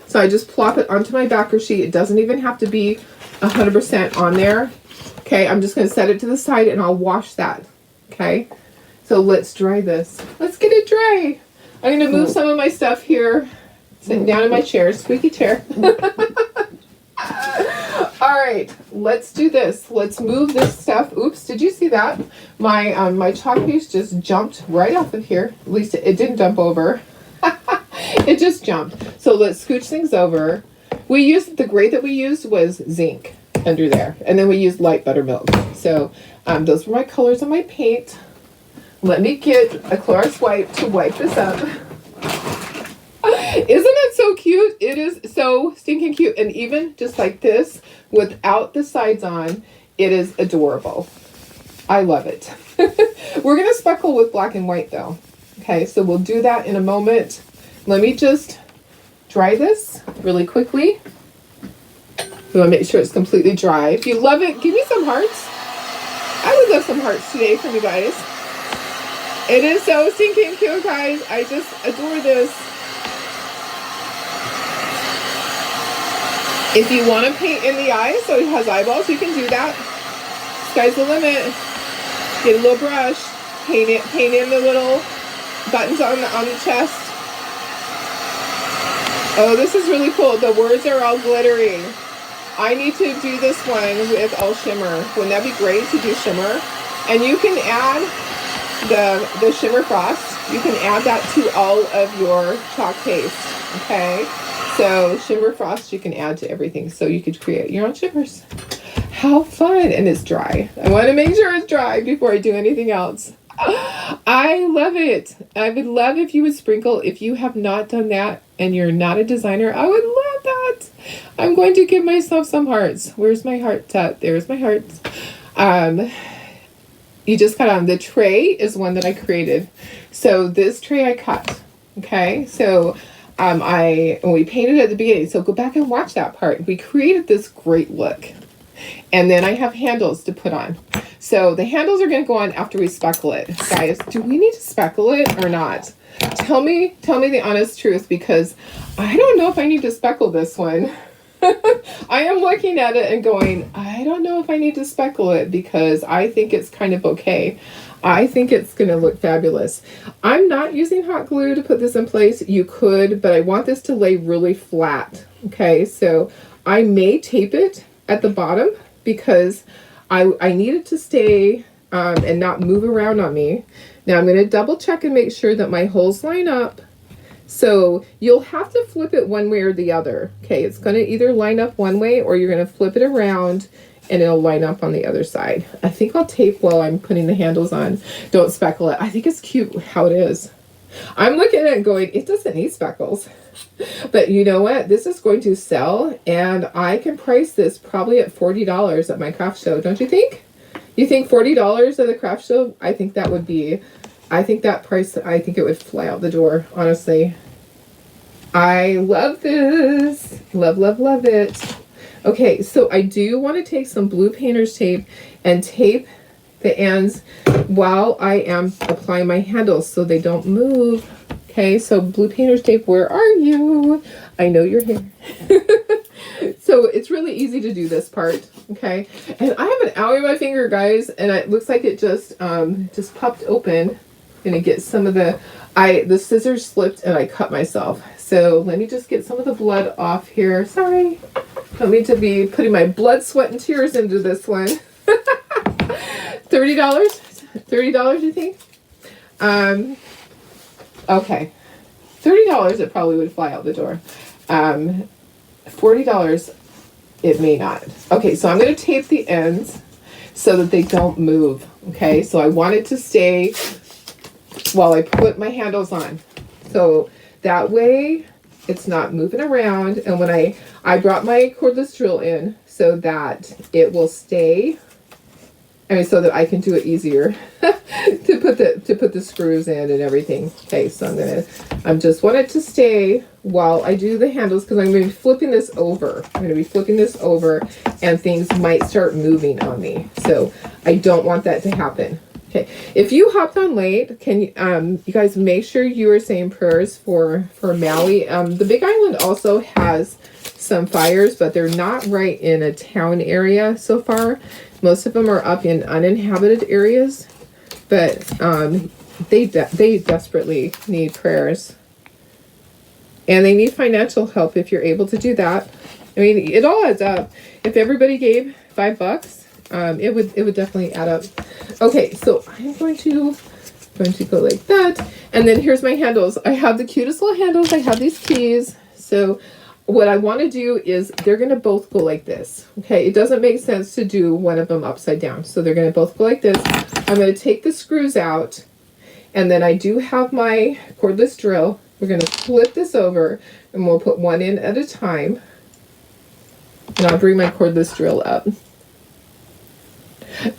So I just plop it onto my backer sheet. It doesn't even have to be 100% on there. Okay, I'm just going to set it to the side and I'll wash that. Okay, so let's dry this. Let's get it dry. I'm going to move some of my stuff here. Sitting down in my chair, squeaky chair. All right, let's do this. Let's move this stuff. Oops, did you see that? My chalk piece just jumped right off of here. At least it didn't dump over. It just jumped. So let's scooch things over. The grate that we used was zinc under there, and then we used light buttermilk. So those were my colors on my paint. Let me get a Clorox wipe to wipe this up. Isn't it so cute? It is so stinking cute. And even just like this, without the sides on, it is adorable. I love it. We're going to speckle with black and white though. Okay, so we'll do that in a moment. Let me just dry this really quickly. We want to make sure it's completely dry. If you love it, give me some hearts. I would love some hearts today from you guys. It is so stinking cute, guys. I just adore this. If you want to paint in the eyes so it has eyeballs, you can do that. Sky's the limit. Get a little brush. Paint in the little buttons on the chest. Oh, this is really cool. The words are all glittery. I need to do this one with all shimmer. Wouldn't that be great to do shimmer? And you can add the shimmer frost. You can add that to all of your chalk paste. Okay? So shimmer frost you can add to everything. So you could create your own shimmers. How fun. And it's dry. I want to make sure it's dry before I do anything else. I love it. I would love if you would sprinkle. If you have not done that and you're not a designer, I would love that. I'm going to give myself some hearts. Where's my heart at? There's my hearts. you just cut on. The tray is one that I created. So this tray I cut. Okay, so we painted at the beginning. So go back and watch that part. We created this great look. And then I have handles to put on. So the handles are going to go on after we speckle it. Guys, do we need to speckle it or not? Tell me the honest truth, because I don't know if I need to speckle this one. I am looking at it and going, I don't know if I need to speckle it, because I think it's kind of okay. I think it's going to look fabulous. I'm not using hot glue to put this in place. You could, but I want this to lay really flat. Okay, so I may tape it at the bottom because I need it to stay and not move around on me. Now I'm going to double check and make sure that my holes line up. So you'll have to flip it one way or the other. Okay, it's going to either line up one way or you're going to flip it around and it'll line up on the other side. I think I'll tape while I'm putting the handles on. Don't speckle it. I think it's cute how it is. I'm looking at it and going, it doesn't need speckles. But you know what? This is going to sell, and I can price this probably at $40 at my craft show. Don't you think? You think $40 at the craft show? I think that would be, I think that price, I think it would fly out the door, honestly. I love this. Love, love, love it. Okay, so I do want to take some blue painter's tape and tape the ends while I am applying my handles so they don't move. Okay, so blue painter's tape, where are you? I know you're here. So it's really easy to do this part, okay? And I have an owl in my finger, guys, and it looks like it just popped open. Gonna get some of the scissors slipped and I cut myself. So let me just get some of the blood off here. Sorry. Don't mean to be putting my blood, sweat, and tears into this one. $30? $30, you think? Okay. $30, it probably would fly out the door. $40, it may not. Okay, so I'm going to tape the ends so that they don't move. Okay, so I want it to stay while I put my handles on. So that way it's not moving around. And when I brought my cordless drill in so that it will stay, I mean, so that I can do it easier to put the screws in and everything. Okay, so I'm just want it to stay while I do the handles, because I'm going to be flipping this over. I'm going to be flipping this over and things might start moving on me. So I don't want that to happen. Okay, if you hopped on late, can you guys make sure you are saying prayers for Maui? The Big Island also has some fires, but they're not right in a town area so far. Most of them are up in uninhabited areas, but they desperately need prayers, and they need financial help if you're able to do that. I mean, it all adds up. If everybody gave $5, it would definitely add up. Okay, so I'm going to go like that, and then here's my handles. I have the cutest little handles. I have these keys. So what I want to do is they're going to both go like this. Okay, it doesn't make sense to do one of them upside down. So they're going to both go like this. I'm going to take the screws out, and then I do have my cordless drill. We're going to flip this over, and we'll put one in at a time. And I'll bring my cordless drill up.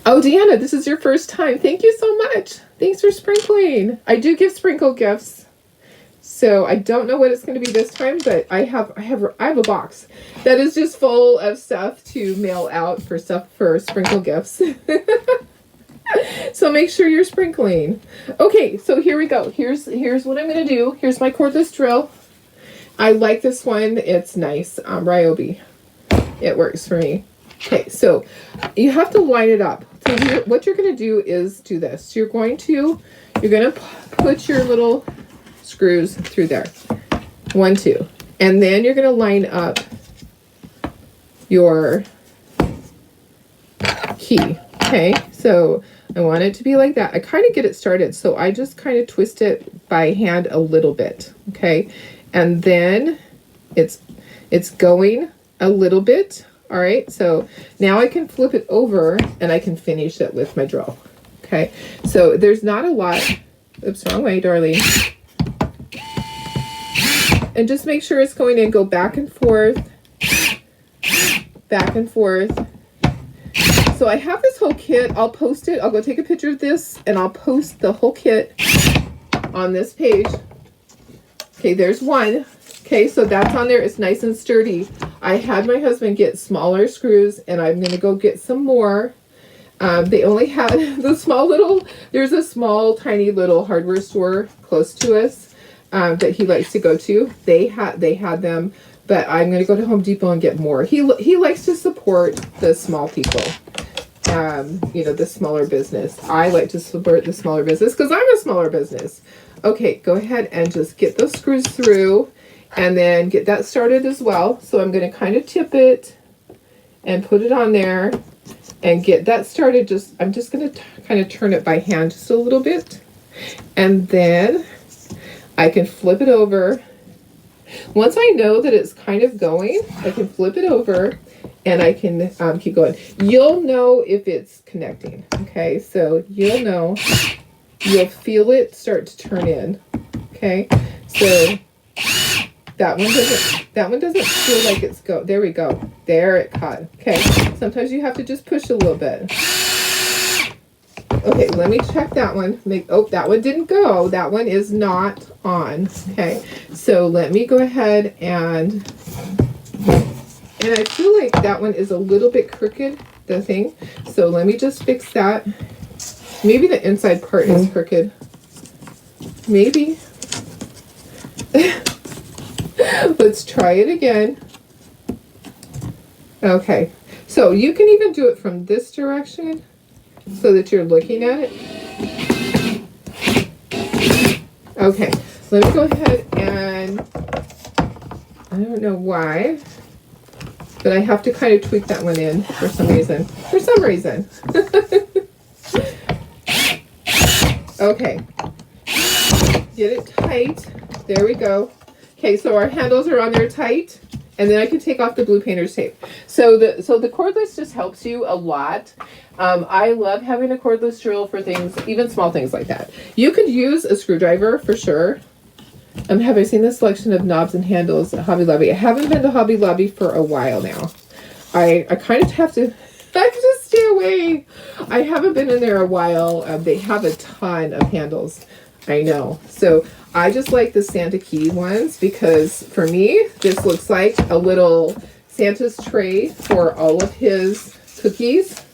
Oh, Deanna, this is your first time. Thank you so much. Thanks for sprinkling. I do give sprinkle gifts. So I don't know what it's going to be this time, but I have a box that is just full of stuff to mail out for sprinkle gifts. So make sure you're sprinkling. Okay, so here we go. Here's what I'm going to do. Here's my cordless drill. I like this one. It's nice. Ryobi. It works for me. Okay, so you have to line it up. So what you're going to do is do this. You're going to put your little screws through there. 1, 2. And then you're going to line up your key. Okay, so I want it to be like that. I kind of get it started, so I just kind of twist it by hand a little bit. Okay, and then it's going a little bit. All right, so now I can flip it over and I can finish it with my drill. Okay, so there's not a lot. Oops, wrong way, darling. And just make sure it's going in. Go back and forth, back and forth. So I have this whole kit. I'll post it. I'll go take a picture of this and I'll post the whole kit on this page. Okay, there's one. Okay, so that's on there. It's nice and sturdy. I had my husband get smaller screws and I'm going to go get some more. They only had the small little, there's a small tiny little hardware store close to us that he likes to go to. They had them, but I'm going to go to Home Depot and get more. He likes to support the small people, you know, the smaller business. I like to support the smaller business because I'm a smaller business. Okay, go ahead and just get those screws through and then get that started as well. So I'm going to kind of tip it and put it on there and get that started. I'm just going to kind of turn it by hand just a little bit. And then I can flip it over. Once I know that it's kind of going, I can flip it over and I can keep going. You'll know if it's connecting. Okay, so you'll know. You'll feel it start to turn in. Okay, so that one doesn't feel like it's go. There we go. There it caught. Okay, sometimes you have to just push a little bit. Okay, let me check that one. Oh, that one didn't go. That one is not on. Okay, so let me go ahead and I feel like that one is a little bit crooked, the thing. So let me just fix that. Maybe the inside part is crooked. Maybe. Let's try it again. Okay, so you can even do it from this direction so that you're looking at it. Okay, let me go ahead and, I don't know why, but I have to kind of tweak that one in for some reason. For some reason. Okay, get it tight. There we go. Okay, so our handles are on there tight, and then I can take off the blue painter's tape. So the cordless just helps you a lot. I love having a cordless drill for things, even small things like that. You could use a screwdriver for sure. Have I seen the selection of knobs and handles at Hobby Lobby? I haven't been to Hobby Lobby for a while now. I kind of have to stay away. I haven't been in there a while. They have a ton of handles. I know. So I just like the Santa Key ones because for me, this looks like a little Santa's tray for all of his cookies.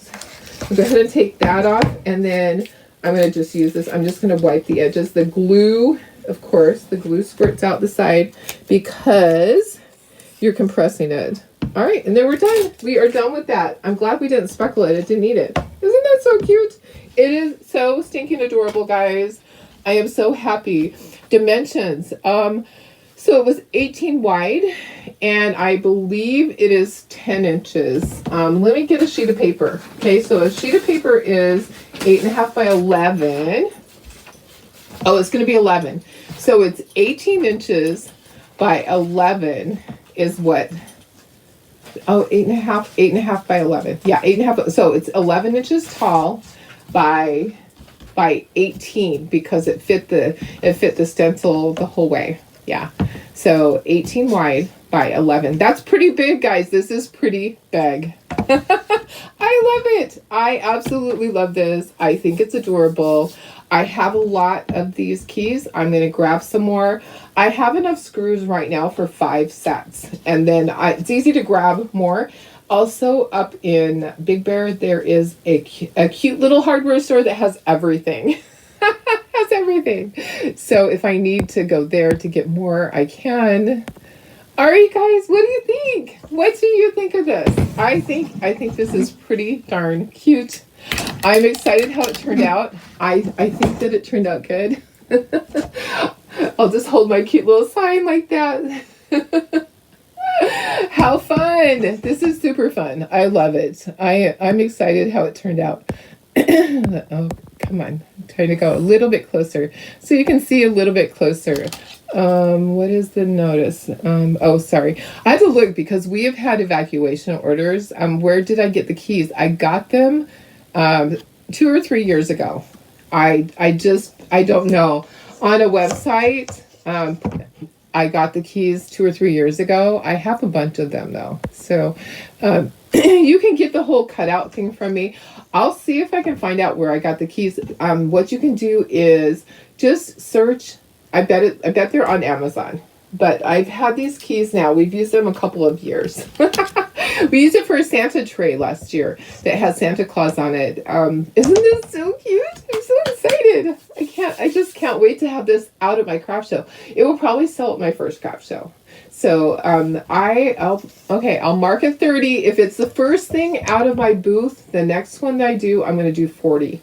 I'll go ahead and take that off, and then I'm going to just use this. I'm just going to wipe the edges. The glue, of course, the glue squirts out the side because you're compressing it. All right, and then we're done. We are done with that. I'm glad we didn't speckle it. It didn't need it. Isn't that so cute? It is so stinking adorable, guys. I am so happy. Dimensions. So it was 18 wide, and I believe it is 10 inches. Let me get a sheet of paper. Okay, so a sheet of paper is 8.5 by 11. Oh, it's going to be 11. So it's 18 inches by 11 is what? Oh, 8.5 by 11. Yeah, 8.5. So it's 11 inches tall by 18 because it fit the stencil the whole way. Yeah. So 18 wide by 11. That's pretty big, guys. This is pretty big. I love it. I absolutely love this. I think it's adorable. I have a lot of these keys. I'm going to grab some more. I have enough screws right now for 5 sets. And then it's easy to grab more. Also, up in Big Bear, there is a cute little hardware store that has everything. Has everything. So if I need to go there to get more, I can. All right, guys, what do you think? What do you think of this? I think this is pretty darn cute. I'm excited how it turned out. I think that it turned out good. I'll just hold my cute little sign like that. How fun. This is super fun. I love it. I'm excited how it turned out. Oh, come on. I'm trying to go a little bit closer so you can see a little bit closer. What is the notice? Oh, sorry. I had to look because we have had evacuation orders. Where did I get the keys? I got them 2 or 3 years ago. I don't know. On a website, I got the keys 2 or 3 years ago. I have a bunch of them though. So, you can get the whole cutout thing from me. I'll see if I can find out where I got the keys. What you can do is just search. I bet they're on Amazon. But I've had these keys now. We've used them a couple of years. We used it for a Santa tray last year that has Santa Claus on it. Isn't this so cute? I'm so excited. I just can't wait to have this out at my craft show. It will probably sell at my first craft show. So I'll mark it 30. If it's the first thing out of my booth, the next one that I do, I'm going to do 40.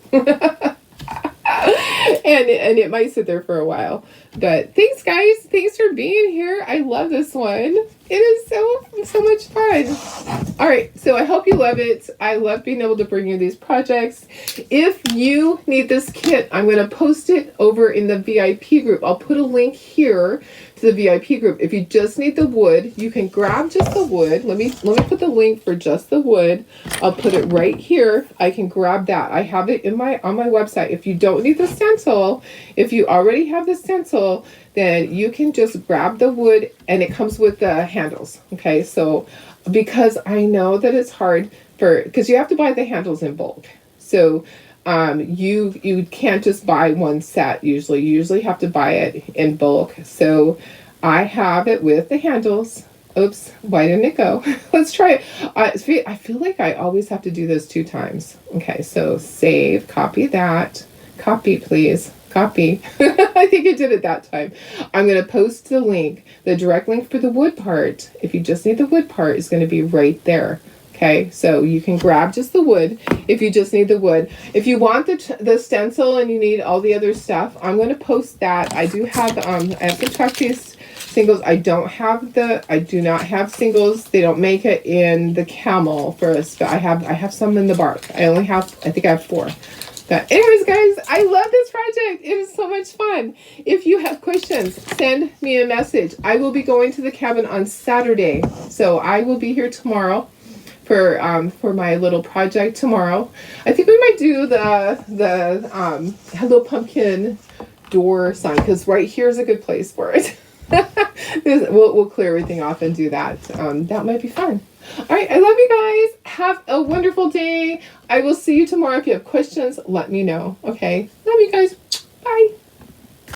And it might sit there for a while. But thanks, guys. Thanks for being here. I love this one. It is so much fun. All right, so I hope you love it. I love being able to bring you these projects. If you need this kit, I'm going to post it over in the VIP group. I'll put a link here to the VIP group. If you just need the wood, you can grab just the wood. Let me put the link for just the wood. I'll put it right here. I can grab that. I have it on my website. If you don't need the stencil, if you already have the stencil, then you can just grab the wood, and it comes with the handles. Okay, so because I know that it's hard because you have to buy the handles in bulk. So you can't just buy one set usually. You usually have to buy it in bulk. So I have it with the handles. Oops, why didn't it go? Let's try it. I feel like I always have to do this 2 times. Okay, so save, copy that. Copy, please. Copy. I think I did it that time. I'm going to post the link. The direct link for the wood part, if you just need the wood part, is going to be right there. Okay, so you can grab just the wood if you just need the wood. If you want the stencil and you need all the other stuff, I'm going to post that. I do have I have the truck piece singles. I do not have singles. They don't make it in the camel for us, but I have some in the bark. I think I have 4. But anyways, guys, I love this project. It is so much fun. If you have questions, send me a message. I will be going to the cabin on Saturday, so I will be here tomorrow for my little project tomorrow. I think we might do the Hello Pumpkin door sign, because right here is a good place for it. We'll clear everything off and do that. That might be fun. All right, I love you guys. Have a wonderful day. I will see you tomorrow. If you have questions, let me know. Okay, love you guys. Bye.